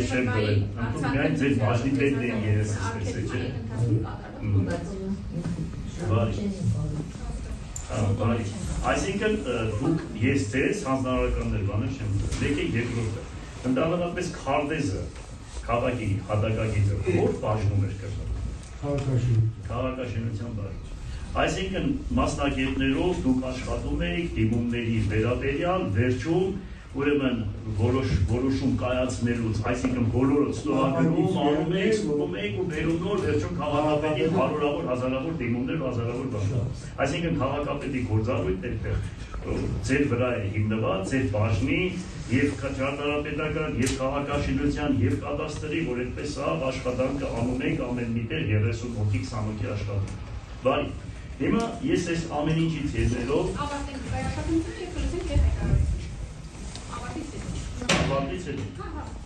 ես չեմ գրել, միայն ձեր բաժնի պետն է երեսը ստեսել, չէ։ Բարի, այսինքն դուք ես ձեզ հանձնարարականներ բաներ չեմ գրել, եկեք երկրորդը, ընդհանրապես քարտեզը, քաղաքի հատակագիծը, որ բաժնում էր կրվում։ Քաղաքաշինության բաժնում։ Այսինքն մասնագետներով դուք աշխատում եք դիմումների վերաբերյալ, վերջում ուրեմն որոշում կայացնելուց, այսինքն բոլորը ստորագրում, անում եք, ստուգում եք ու բերում նոր վերջում քաղաքապետին հարյուրավոր, հազարավոր դիմումներ, հազարավոր բաժնում։ Այսինքն քաղաքապետի գործառույթն այդտեղ ձեր վրա է հիմնված, ձեր բաժնի եւ ճարտարապետական, եւ քաղաքաշինության, եւ կադաստրի, որ այդպես աշխատանքը անում եք ամեն մի տեղ 30 հոգի 20 հոգի աշխատում։ Բարի, հիմա ես այս ամեն ինչից ելնելով ավարտից հետո